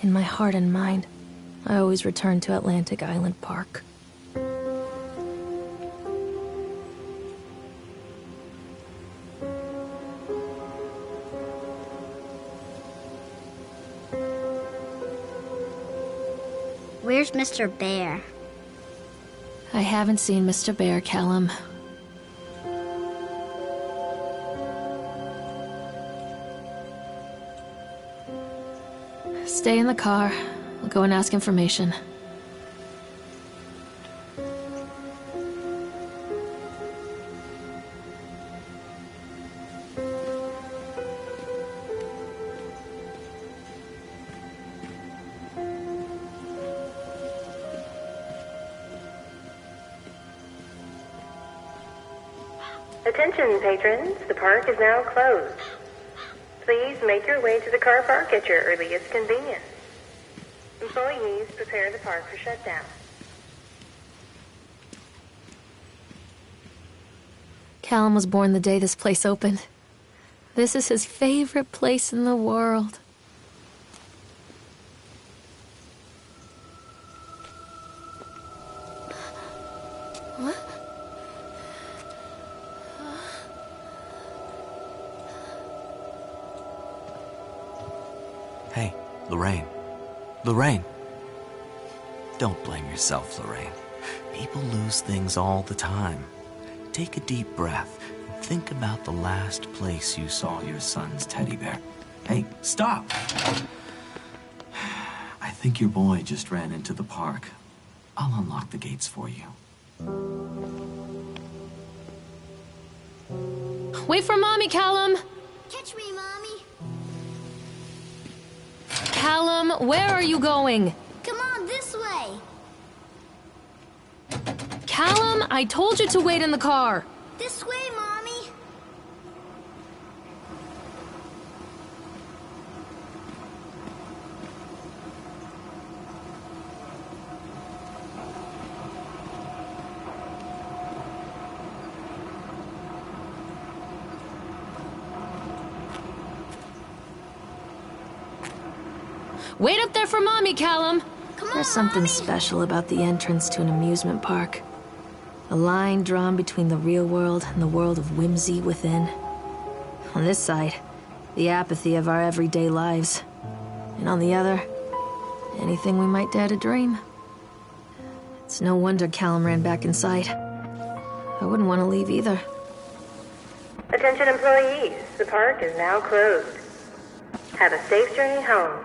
In my heart and mind, I always return to Atlantic Island Park. Where's Mr. Bear? I haven't seen Mr. Bear, Callum. Stay in the car. I'll go and ask information. Attention, patrons. The park is now closed. Please make your way to the car park at your earliest convenience. Employees prepare the park for shutdown. Callum was born the day this place opened. This is his favorite place in the world. What? Hey, Lorraine. Lorraine. Don't blame yourself, Lorraine. People lose things all the time. Take a deep breath and think about the last place you saw your son's teddy bear. Hey, stop! I think your boy just ran into the park. I'll unlock the gates for you. Wait for Mommy, Callum! Catch me, Mommy. Callum, where are you going? Come on, this way. Callum, I told you to wait in the car. This way, Mommy. Wait up there for Mommy, Callum. Come on, There's something Mommy. special about the entrance to an amusement park. A line drawn between the real world and the world of whimsy within. On this side, the apathy of our everyday lives. And on the other, anything we might dare to dream. It's no wonder Callum ran back inside. I wouldn't want to leave either. Attention, employees. The park is now closed. Have a safe journey home.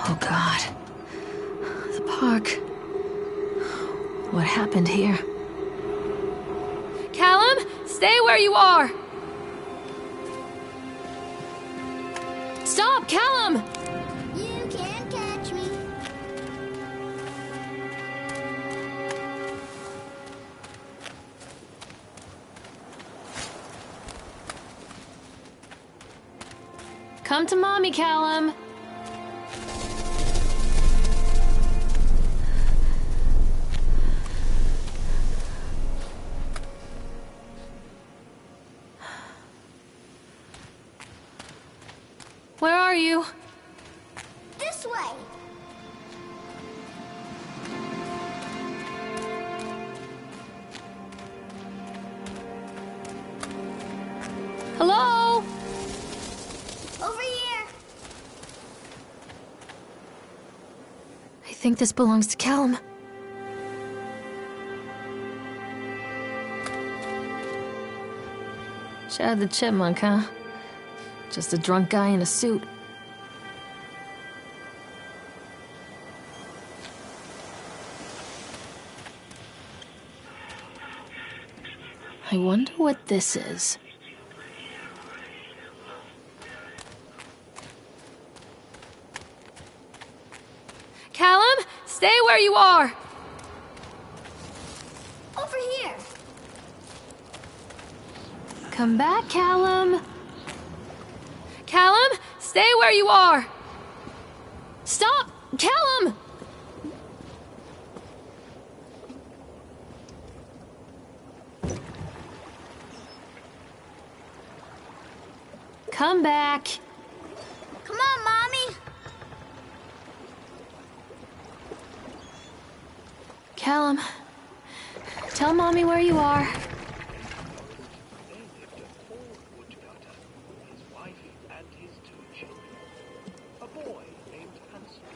Oh God. The park. What happened here? Callum, stay where you are! Stop, Callum! You can't catch me. Come to Mommy, Callum. Where are you? This way. Hello? Over here. I think this belongs to Callum. Chad the Chipmunk, huh? Just a drunk guy in a suit. I wonder what this is. where you are! Over here. Come back, Callum. Callum, stay where you are! Stop! Callum! Come back. Come on, Mommy. Callum, tell Mommy where you are. His wife and his 2 children. A boy named Hansel.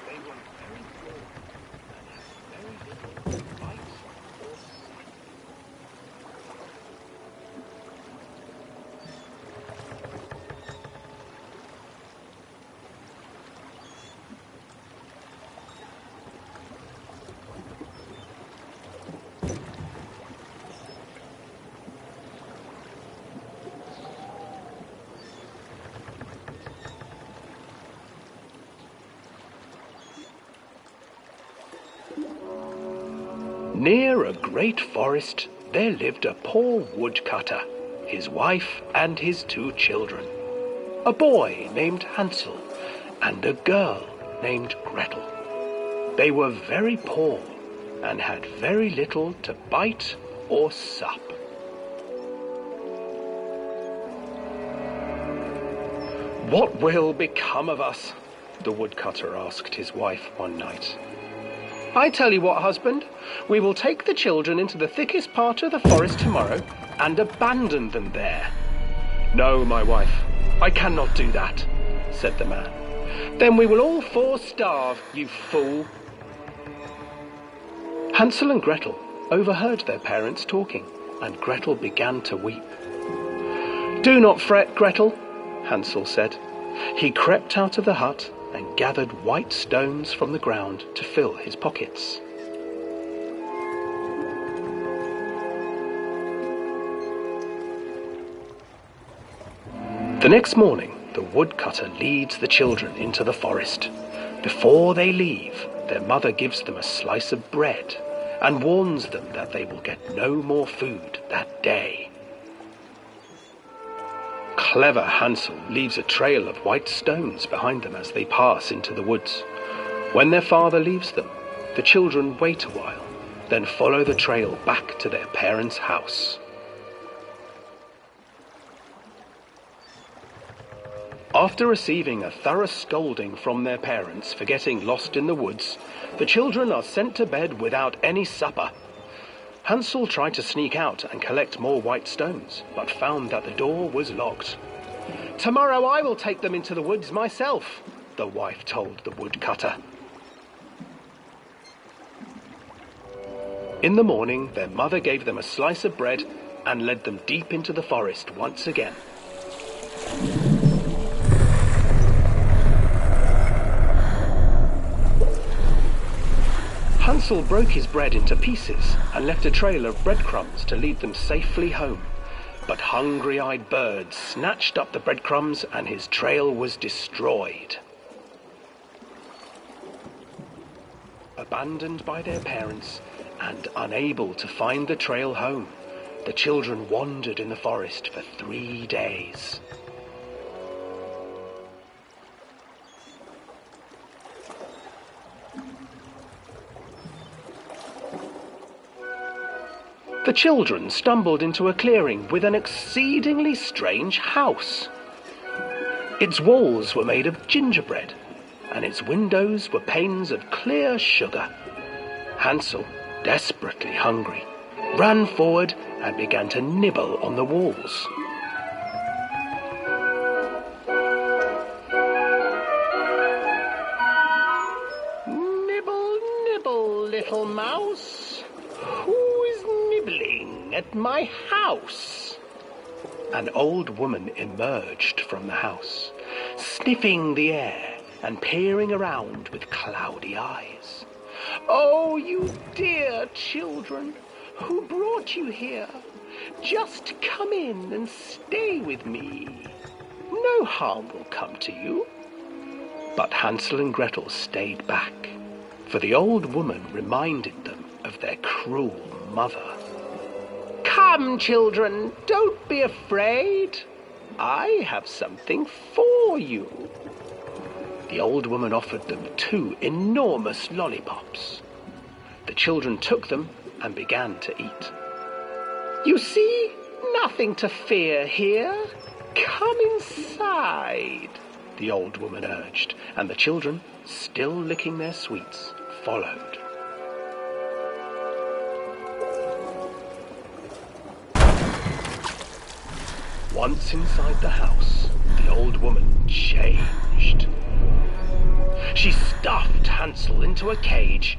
They were very poor and had very little to bite or suck. Near a great forest, there lived a poor woodcutter, his wife and his 2 children. A boy named Hansel and a girl named Gretel. They were very poor and had very little to bite or sup. "What will become of us?" the woodcutter asked his wife one night. "I tell you what, husband, we will take the children into the thickest part of the forest tomorrow and abandon them there." "No, my wife, I cannot do that," said the man. "Then we will all 4 starve, you fool." Hansel and Gretel overheard their parents talking, and Gretel began to weep. "Do not fret, Gretel," Hansel said. He crept out of the hut and gathered white stones from the ground to fill his pockets. The next morning, the woodcutter leads the children into the forest. Before they leave, their mother gives them a slice of bread and warns them that they will get no more food that day. Clever Hansel leaves a trail of white stones behind them as they pass into the woods. When their father leaves them, the children wait a while, then follow the trail back to their parents' house. After receiving a thorough scolding from their parents for getting lost in the woods, the children are sent to bed without any supper. Hansel tried to sneak out and collect more white stones, but found that the door was locked. "Tomorrow I will take them into the woods myself," the wife told the woodcutter. In the morning, their mother gave them a slice of bread and led them deep into the forest once again. Hansel broke his bread into pieces and left a trail of breadcrumbs to lead them safely home. But hungry-eyed birds snatched up the breadcrumbs and his trail was destroyed. Abandoned by their parents and unable to find the trail home, the children wandered in the forest for 3 days. The children stumbled into a clearing with an exceedingly strange house. Its walls were made of gingerbread, and its windows were panes of clear sugar. Hansel, desperately hungry, ran forward and began to nibble on the walls. "Nibble, nibble, little mouse. Who is nibbling at my house?" An old woman emerged from the house, sniffing the air and peering around with cloudy eyes. "Oh, you dear children, who brought you here? Just come in and stay with me. No harm will come to you." But Hansel and Gretel stayed back, for the old woman reminded them of their cruel mother. "Come, children, don't be afraid. I have something for you." The old woman offered them 2 enormous lollipops. The children took them and began to eat. "You see, nothing to fear here. Come inside," the old woman urged, and the children, still licking their sweets, followed. Once inside the house, the old woman changed. She stuffed Hansel into a cage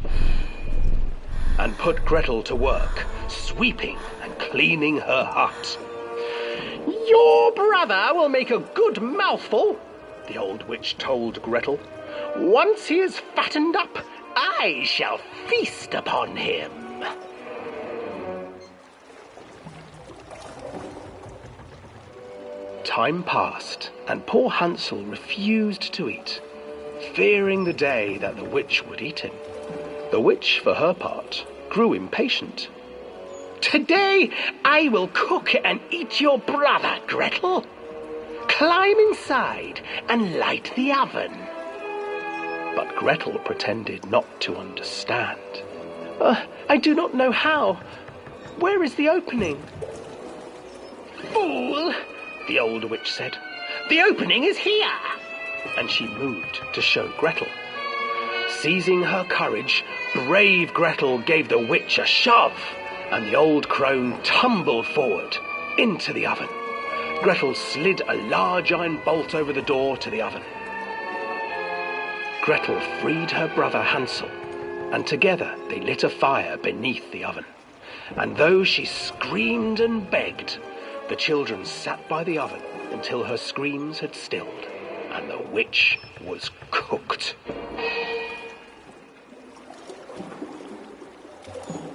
and put Gretel to work, sweeping and cleaning her hut. "Your brother will make a good mouthful," the old witch told Gretel. "Once he is fattened up, I shall feast upon him." Time passed, and poor Hansel refused to eat, fearing the day that the witch would eat him. The witch, for her part, grew impatient. "Today I will cook and eat your brother, Gretel. Climb inside and light the oven." But Gretel pretended not to understand. I do not know how. Where is the opening?" "Fool," the old witch said. "The opening is here." And she moved to show Gretel. Seizing her courage, brave Gretel gave the witch a shove, and the old crone tumbled forward into the oven. Gretel slid a large iron bolt over the door to the oven. Gretel freed her brother Hansel, and together they lit a fire beneath the oven. And though she screamed and begged, the children sat by the oven until her screams had stilled, and the witch was cooked.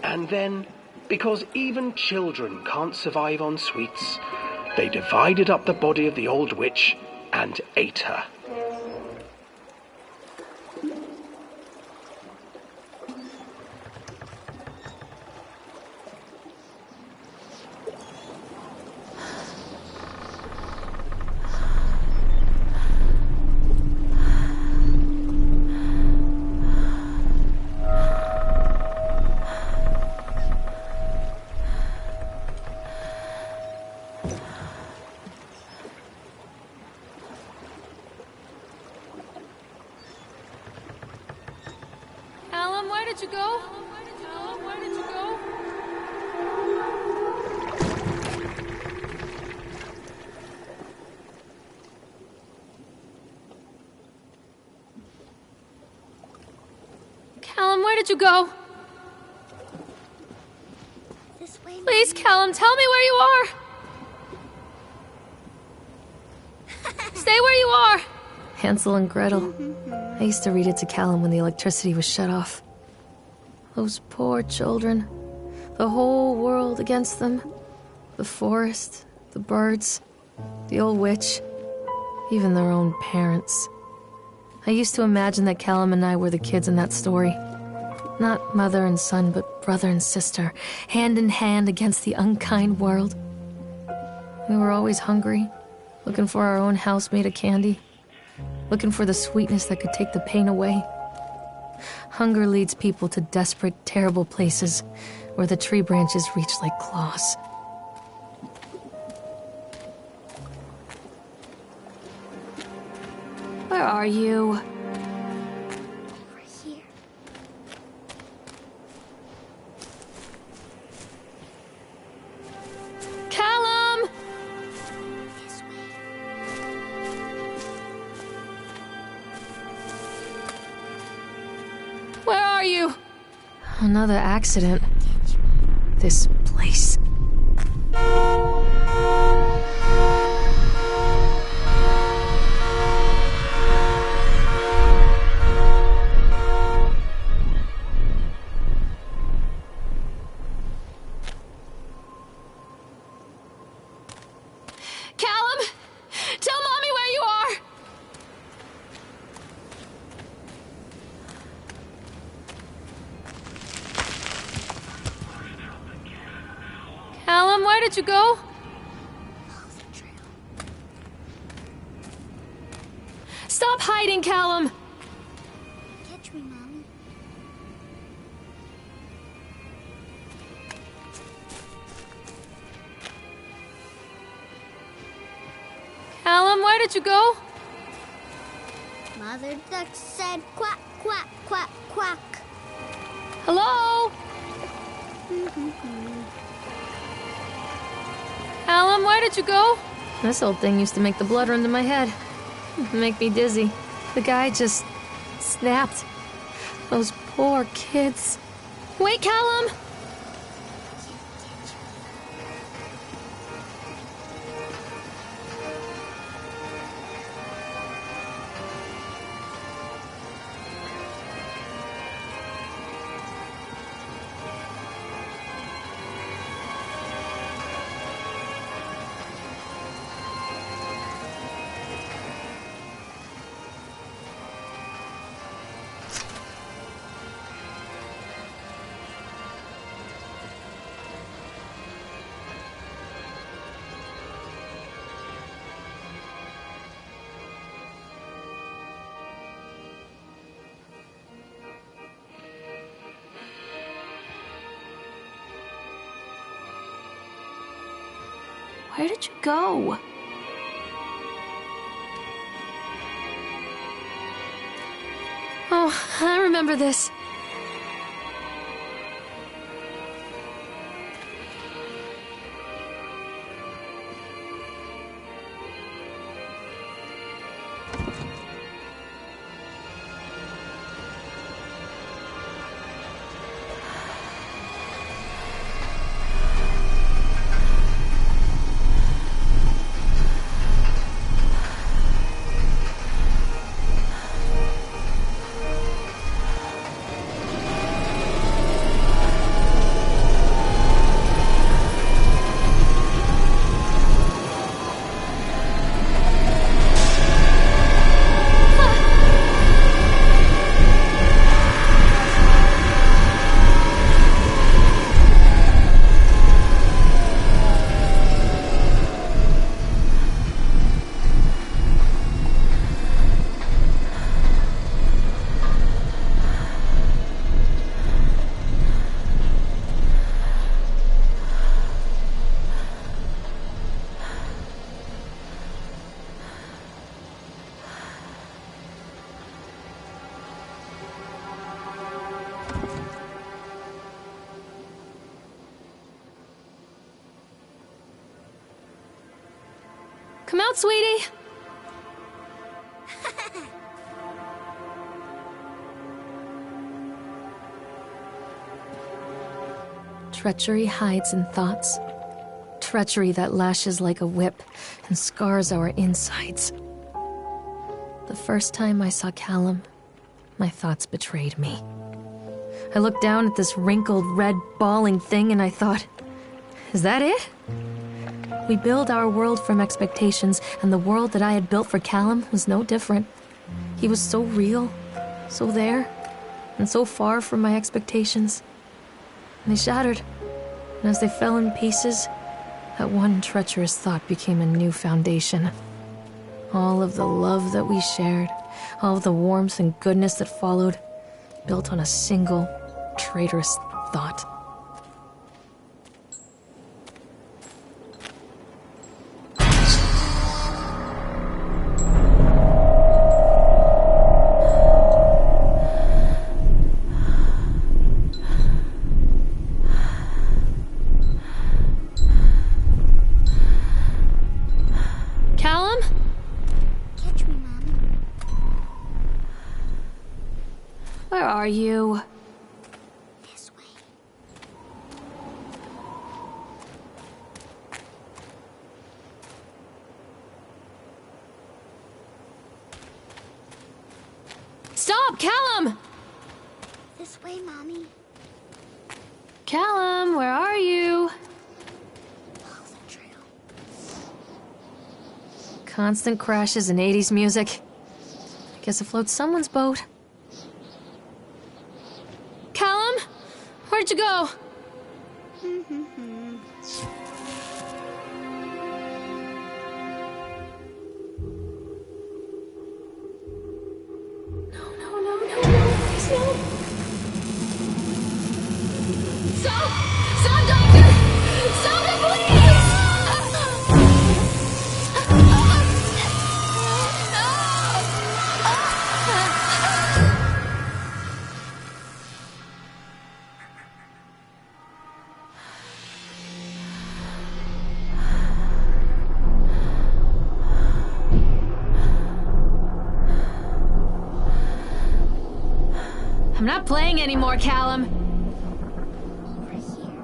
And then, because even children can't survive on sweets, they divided up the body of the old witch and ate her. Where did you go? Where did you go? Callum, where did you go? This way. Please, Callum, tell me where you are. Stay where you are. Hansel and Gretel. I used to read it to Callum when the electricity was shut off. Those poor children. The whole world against them. The forest, the birds, the old witch, even their own parents. I used to imagine that Callum and I were the kids in that story. Not mother and son, but brother and sister, hand in hand against the unkind world. We were always hungry, looking for our own house made of candy, looking for the sweetness that could take the pain away. Hunger leads people to desperate, terrible places where the tree branches reach like claws. Where are you? Over here. Callum! This way. Where are you? Another accident. This place. Callum! Tell Mommy where you are! where did you go? Follow the trail. Stop hiding, Callum! Catch me, Mommy. Callum, where did you go? Mother Duck said quack, quack, quack, quack. Hello? Callum, where did you go? This old thing used to make the blood run to my head. Make me dizzy. The guy just snapped. Those poor kids. Wait, Callum! Where did you go? Oh, I remember this. Come out, sweetie. Treachery hides in thoughts. Treachery that lashes like a whip and scars our insides. The first time I saw Callum, my thoughts betrayed me. I looked down at this wrinkled, red, bawling thing and I thought, is that it? We build our world from expectations, and the world that I had built for Callum was no different. He was so real, so there, and so far from my expectations. And they shattered, and as they fell in pieces, that one treacherous thought became a new foundation. All of the love that we shared, all of the warmth and goodness that followed, built on a single, traitorous thought. Where are you? This way. Stop, Callum! This way, Mommy. Callum, where are you? Follow the trail. Constant crashes and 80s music. I guess it floats someone's boat. Callum? Where'd you go? Stop, doctor! Stop it, please! I'm not playing anymore, Callum. Over here.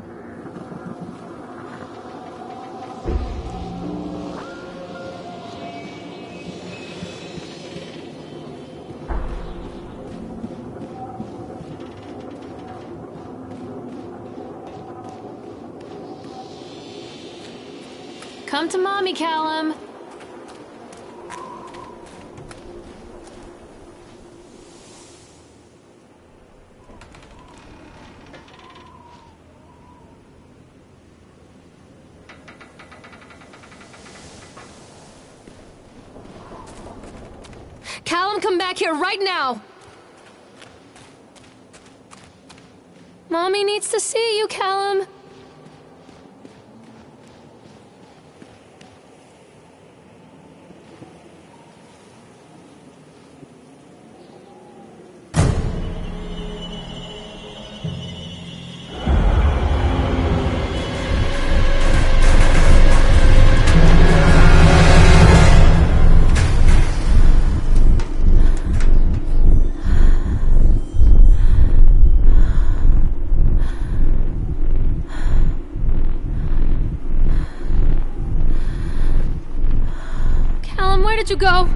Come to mommy, Callum. Callum, come back here right now! Mommy needs to see you, Callum. Where did you go?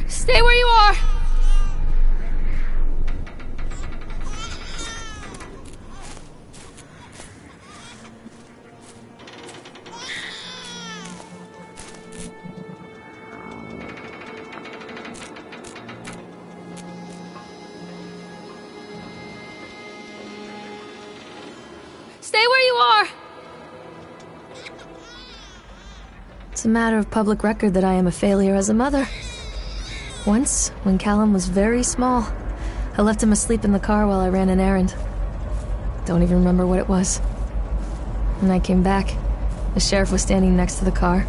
Stay where you are! Stay where you are! It's a matter of public record that I am a failure as a mother. Once, when Callum was very small, I left him asleep in the car while I ran an errand. Don't even remember what it was. When I came back, the sheriff was standing next to the car,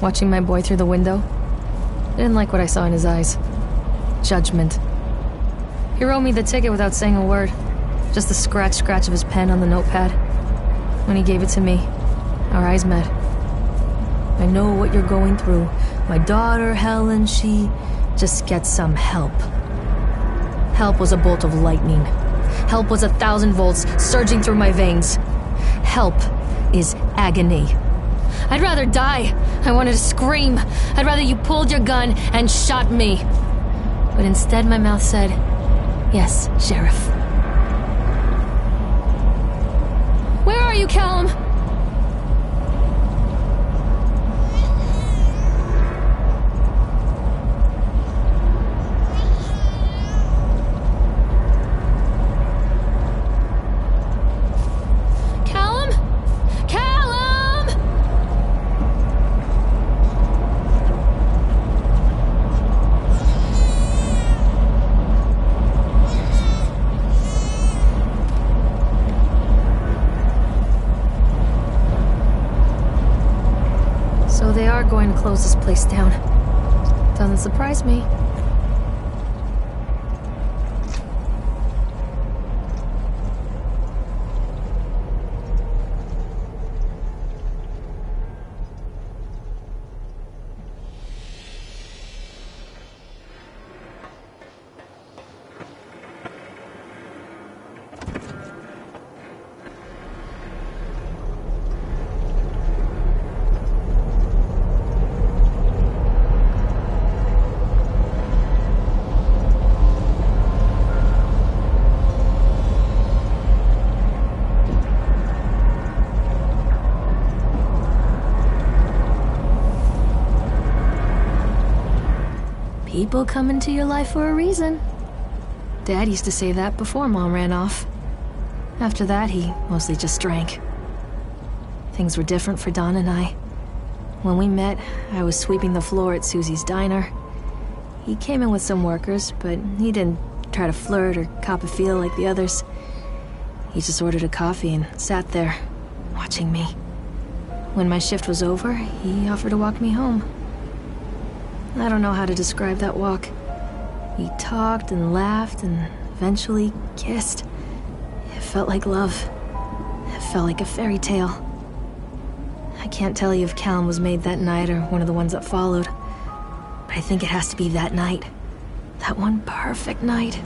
watching my boy through the window. I didn't like what I saw in his eyes. Judgment. He wrote me the ticket without saying a word, just the scratch of his pen on the notepad. When he gave it to me, our eyes met. I know what you're going through. My daughter, Helen, she just gets some help. Help was a bolt of lightning. Help was 1,000 volts surging through my veins. Help is agony. I'd rather die. I wanted to scream. I'd rather you pulled your gun and shot me. But instead my mouth said, "Yes, Sheriff." Where are you, Callum? So they are going to close this place down. Doesn't surprise me. People come into your life for a reason. Dad used to say that before Mom ran off. After that, he mostly just drank. Things were different for Don and I. When we met, I was sweeping the floor at Susie's diner. He came in with some workers, but he didn't try to flirt or cop a feel like the others. He just ordered a coffee and sat there, watching me. When my shift was over, he offered to walk me home. I don't know how to describe that walk. We talked and laughed and eventually kissed. It felt like love. It felt like a fairy tale. I can't tell you if Callum was made that night or one of the ones that followed, but I think it has to be that night. That one perfect night.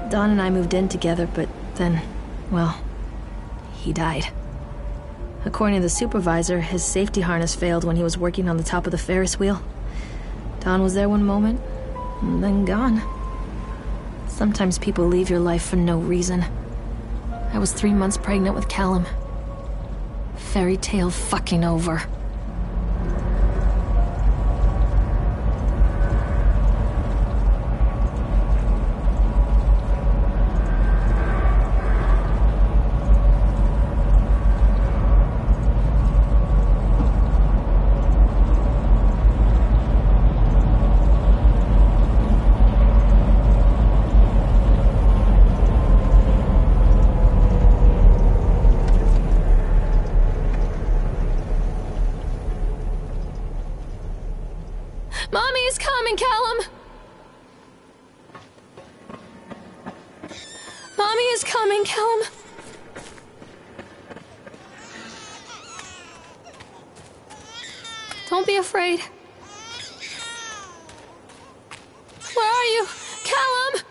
Dawn and I moved in together, but then, well, he died. According to the supervisor, his safety harness failed when he was working on the top of the Ferris wheel. Dawn was there one moment, and then gone. Sometimes people leave your life for no reason. I was 3 months pregnant with Callum. Fairy tale fucking over. Mommy is coming, Callum! Mommy is coming, Callum! Don't be afraid. Where are you? Callum!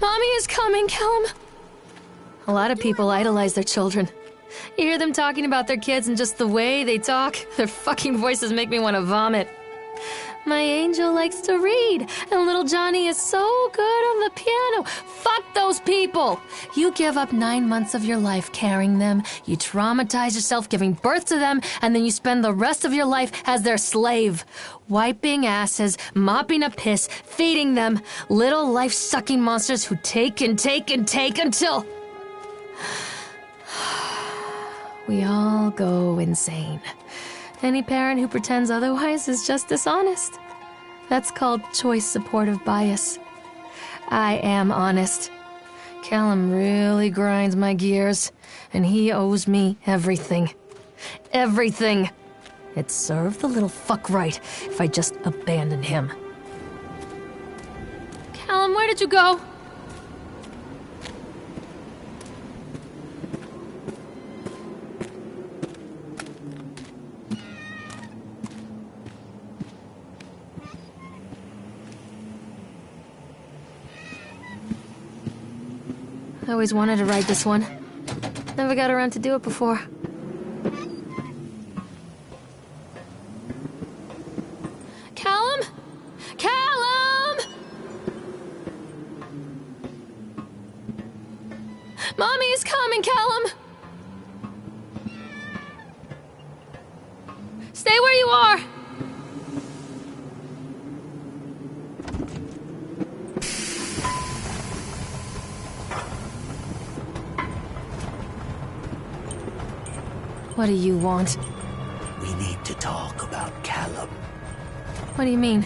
Mommy is coming, Callum. A lot of people idolize their children. You hear them talking about their kids and just the way they talk, their fucking voices make me want to vomit. My angel likes to read, and little Johnny is so good on the piano. Fuck those people! You give up 9 months of your life carrying them, you traumatize yourself giving birth to them, and then you spend the rest of your life as their slave. Wiping asses, mopping up piss, feeding them. Little life-sucking monsters who take and take and take until... we all go insane. Any parent who pretends otherwise is just dishonest. That's called choice supportive bias. I am honest. Callum really grinds my gears, and he owes me everything. Everything. It'd serve the little fuck right if I just abandoned him. Callum, where did you go? I always wanted to ride this one. Never got around to do it before. Callum? Callum! Mommy is coming, Callum! Stay where you are! What do you want? We need to talk about Callum. What do you mean?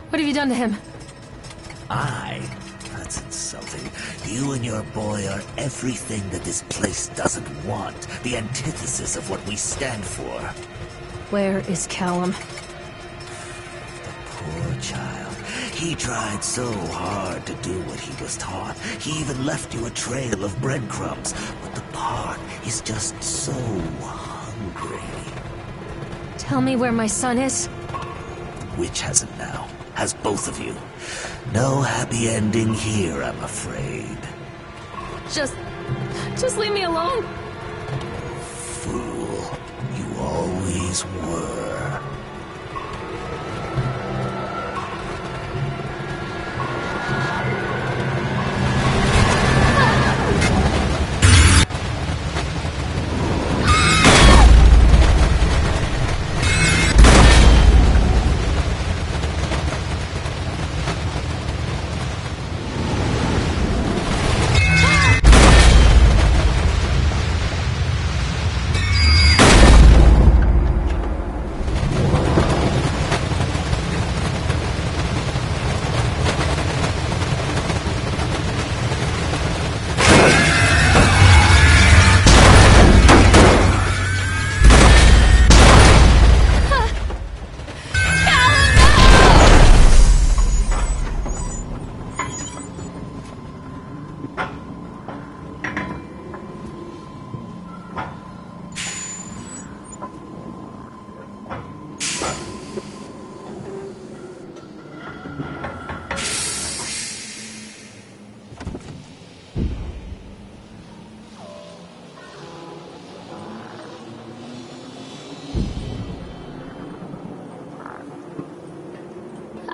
What have you done to him? That's insulting. You and your boy are everything that this place doesn't want. The antithesis of what we stand for. Where is Callum? The poor child. He tried so hard to do what he was taught. He even left you a trail of breadcrumbs. But the park is just so hungry. Tell me where my son is. Which has it now? Has both of you. No happy ending here, I'm afraid. Just Just leave me alone. Fool, you always were.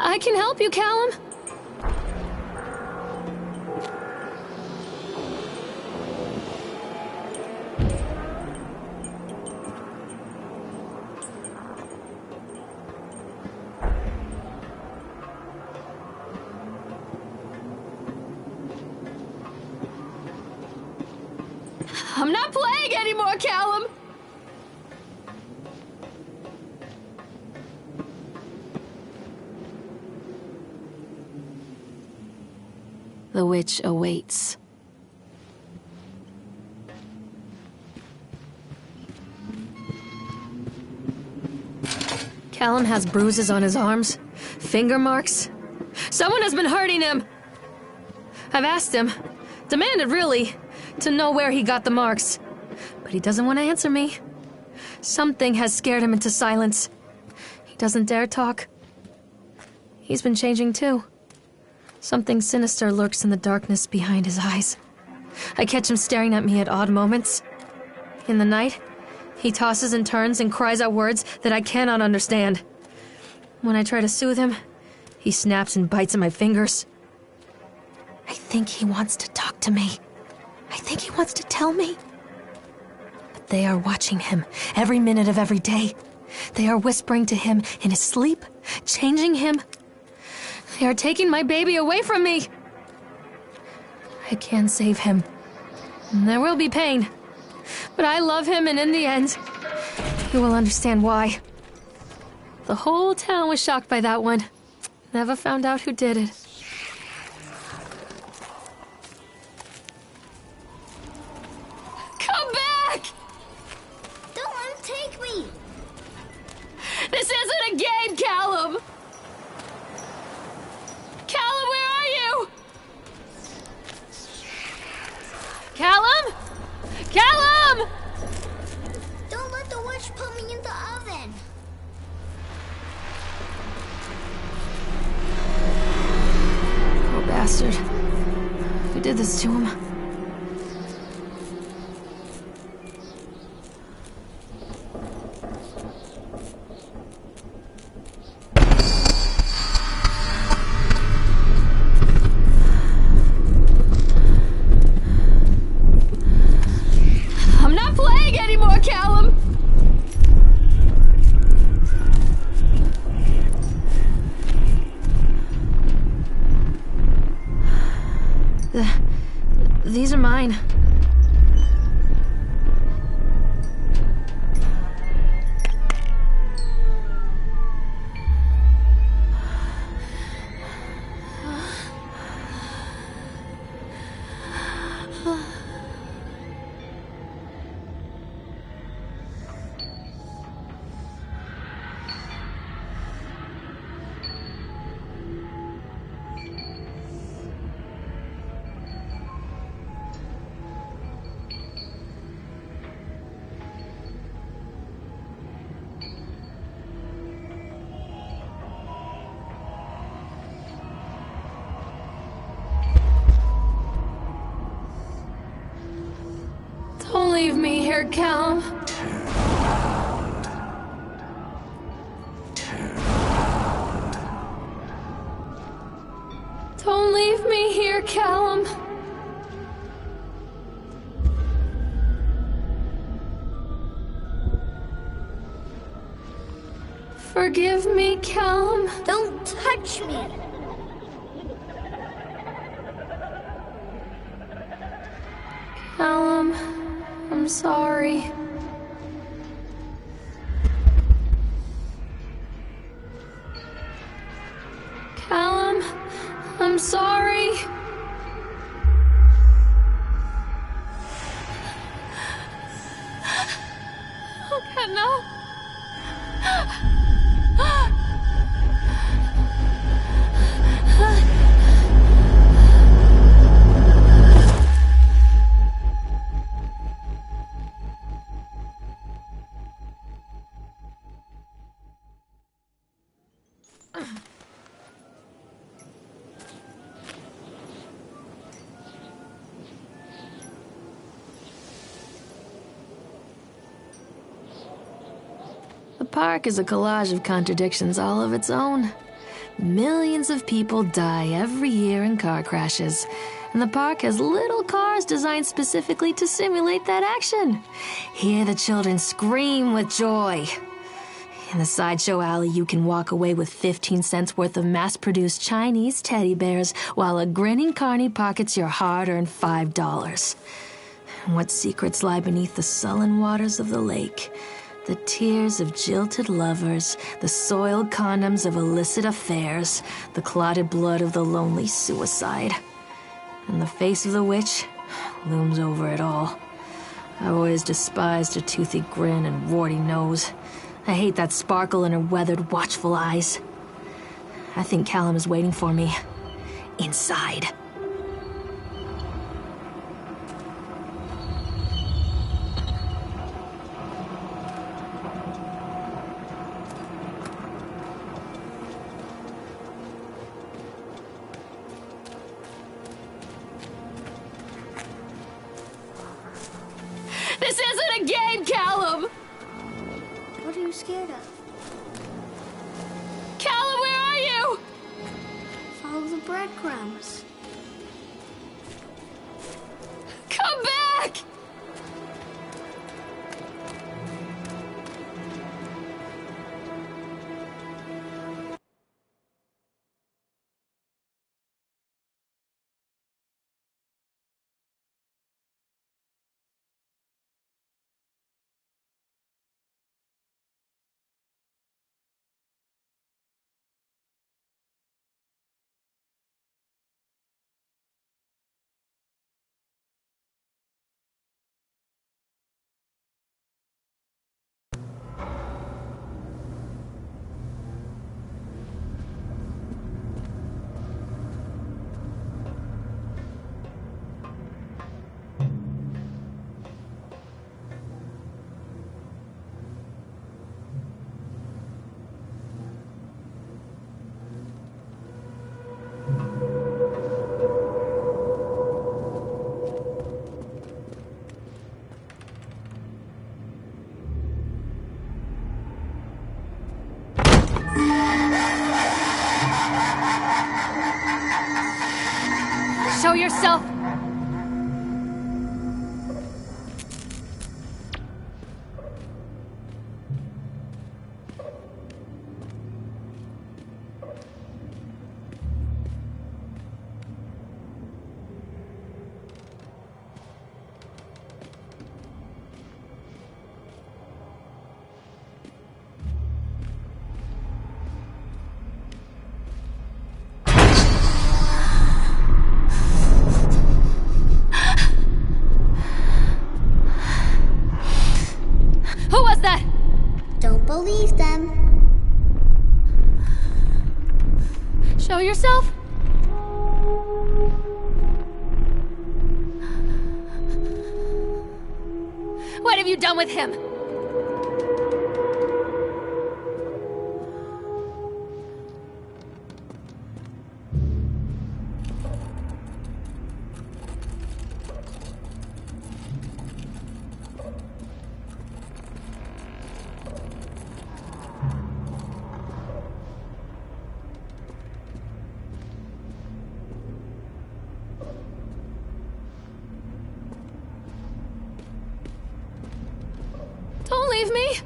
I can help you, Callum. I'm not playing anymore, Callum! The witch awaits. Callum has bruises on his arms, finger marks. Someone has been hurting him. I've asked him, demanded really, to know where he got the marks. But he doesn't want to answer me. Something has scared him into silence. He doesn't dare talk. He's been changing too. Something sinister lurks in the darkness behind his eyes. I catch him staring at me at odd moments. In the night, he tosses and turns and cries out words that I cannot understand. When I try to soothe him, he snaps and bites at my fingers. I think he wants to talk to me. I think he wants to tell me. But they are watching him every minute of every day. They are whispering to him in his sleep, changing him. They are taking my baby away from me. I can save him. There will be pain. But I love him, and in the end, you will understand why. The whole town was shocked by that one. Never found out who did it. Come back! Don't let him take me! This isn't a game, Callum! Callum, where are you? Callum? Callum! Don't let the witch put me in the oven! Poor bastard. Who did this to him? I'm not playing anymore, Callum! These are mine. leave me here, Callum. Don't leave me here, Callum. Forgive me, Callum. Don't touch me. Callum, I'm sorry. Callum, I'm sorry. Okay, no. The park is a collage of contradictions all of its own. Millions of people die every year in car crashes, and the park has little cars designed specifically to simulate that action. Hear the children scream with joy. In the sideshow alley, you can walk away with 15 cents worth of mass-produced Chinese teddy bears while a grinning carny pockets your hard-earned $5. What secrets lie beneath the sullen waters of the lake? The tears of jilted lovers, the soiled condoms of illicit affairs, the clotted blood of the lonely suicide. And the face of the witch looms over it all. I've always despised her toothy grin and warty nose. I hate that sparkle in her weathered, watchful eyes. I think Callum is waiting for me. Inside. This isn't a game, Callum! What are you scared of? Callum, where are you? Follow the breadcrumbs. Come back! Show yourself! Who was that? Don't believe them. Show yourself? What have you done with him? leave me!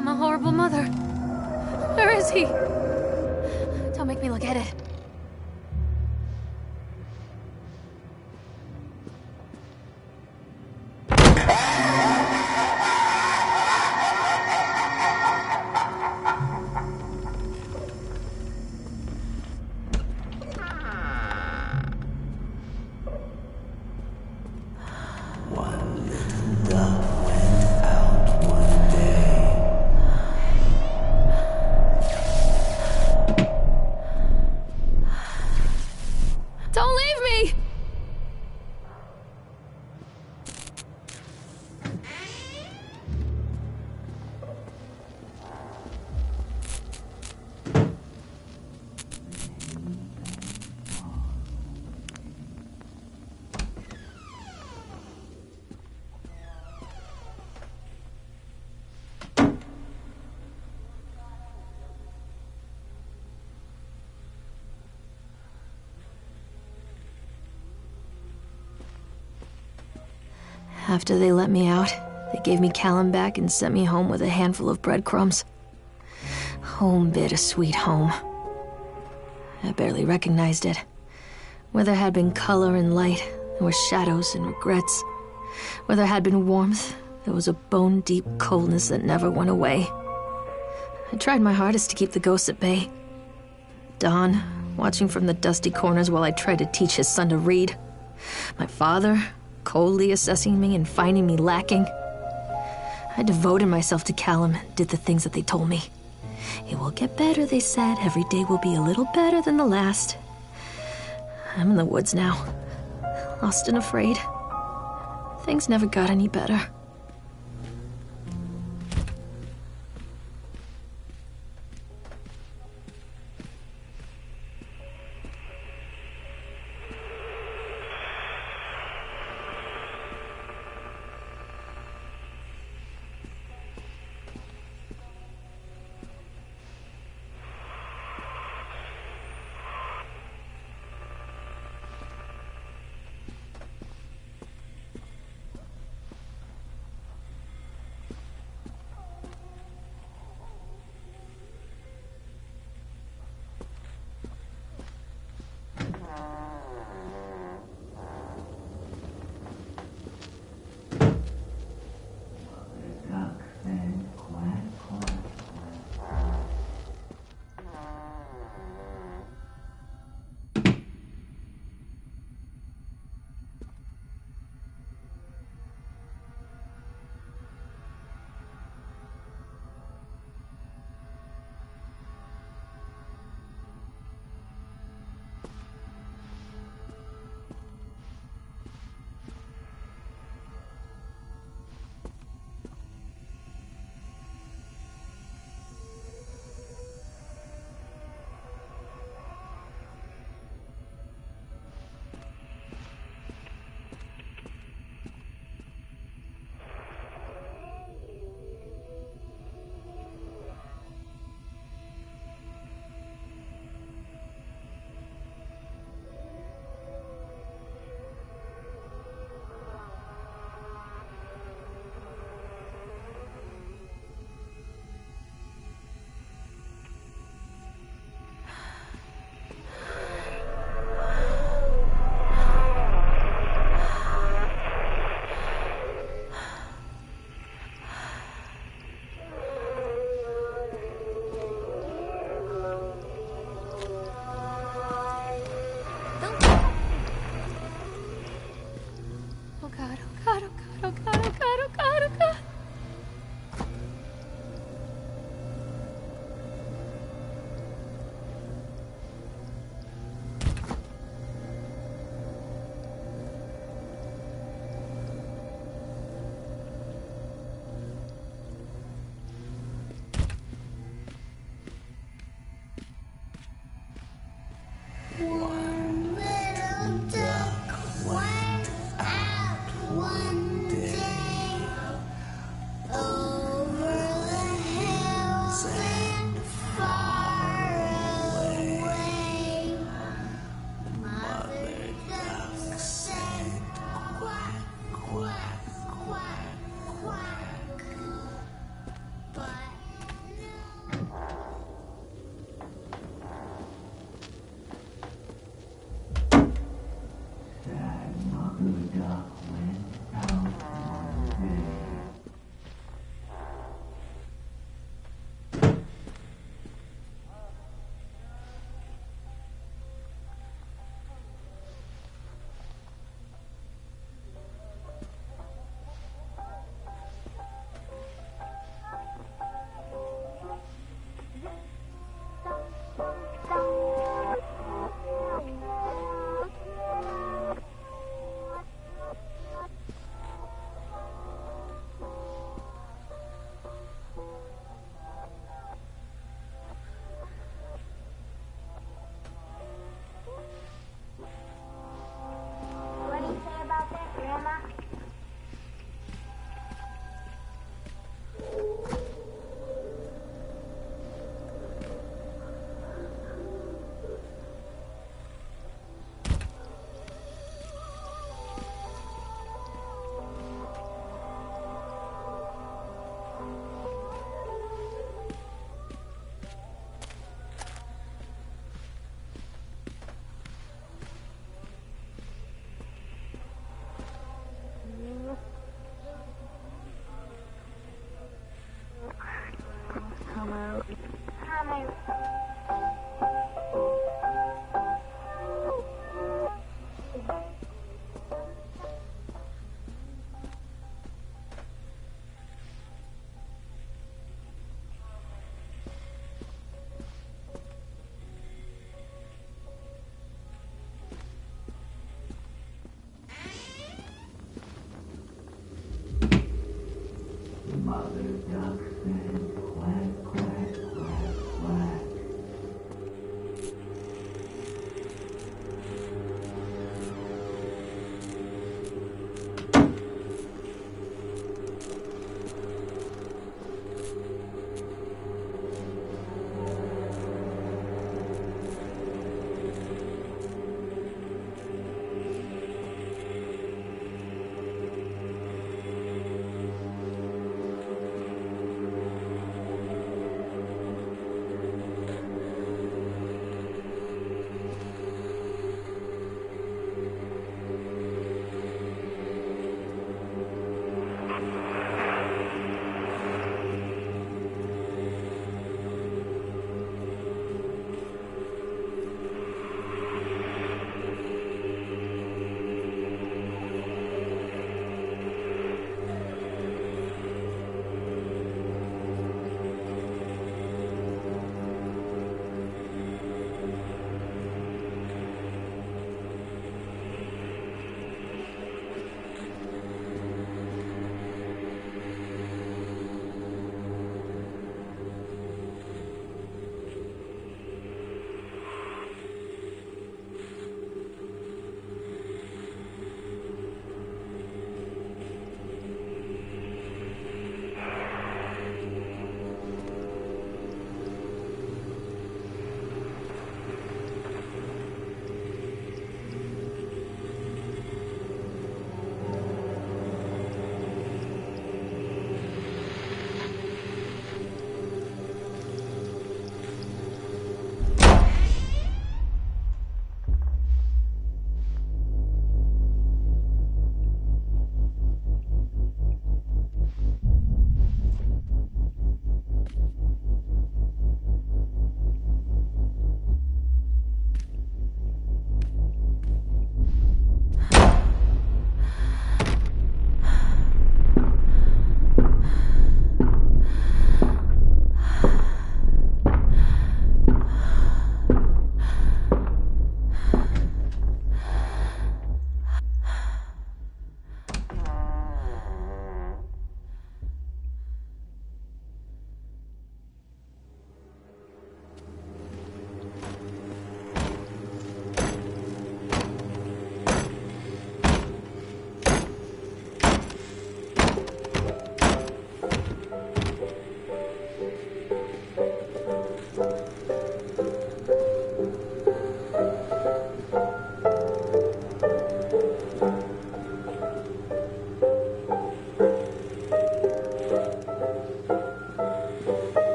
I'm a horrible mother. Where is he? Don't make me look at it. Don't leave me! After they let me out, they gave me Callum back and sent me home with a handful of breadcrumbs. Home, bittersweet home. I barely recognized it. Where there had been color and light, there were shadows and regrets. Where there had been warmth, there was a bone-deep coldness that never went away. I tried my hardest to keep the ghosts at bay. Don, watching from the dusty corners while I tried to teach his son to read. My father, coldly assessing me and finding me lacking. I devoted myself to Callum and did the things that they told me. It will get better, they said. Every day will be a little better than the last. I'm in the woods now, lost and afraid. Things never got any better.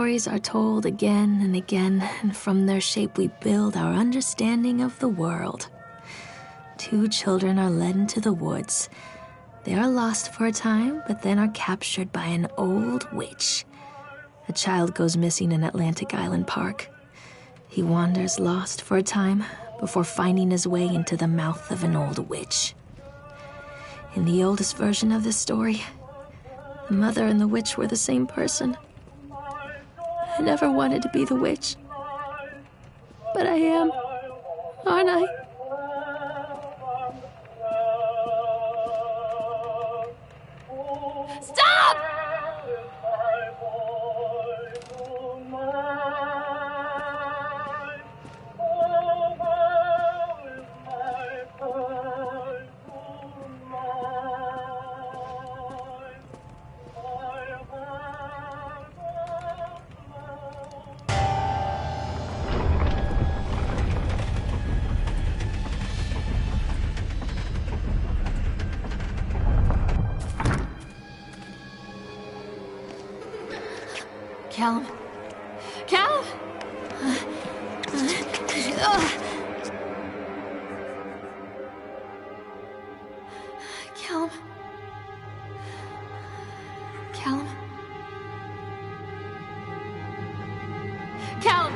stories are told again and again, and from their shape we build our understanding of the world. Two children are led into the woods. They are lost for a time, but then are captured by an old witch. A child goes missing in Atlantic Island Park. He wanders lost for a time before finding his way into the mouth of an old witch. In the oldest version of this story, the mother and the witch were the same person. I never wanted to be the witch, but I am, aren't I? Stop! Callum? Callum? Callum? Callum? Callum!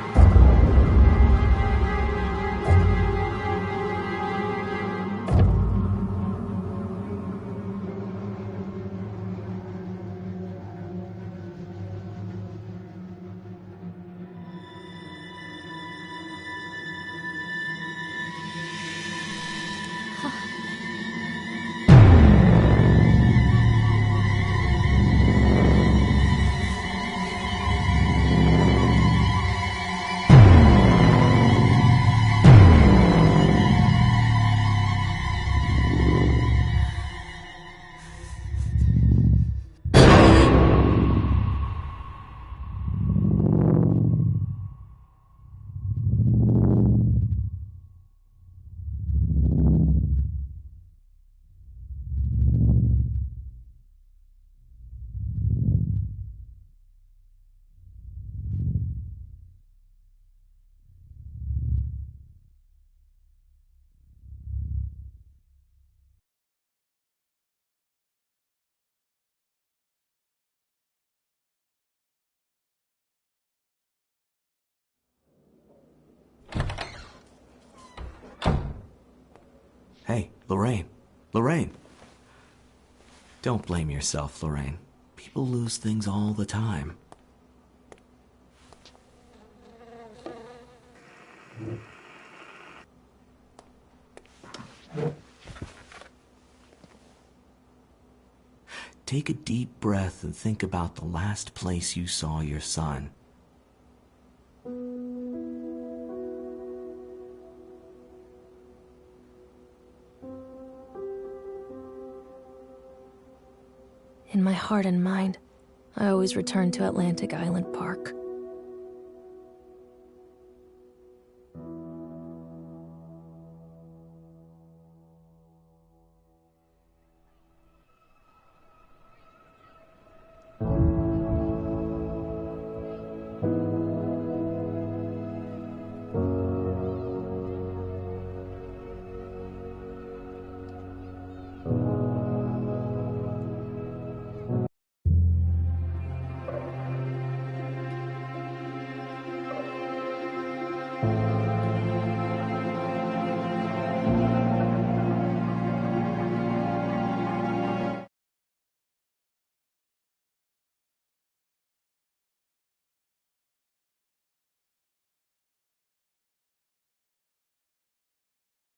Hey, Lorraine. Lorraine. Don't blame yourself, Lorraine. People lose things all the time. Take a deep breath and think about the last place you saw your son. In my heart and mind, I always return to Atlantic Island Park.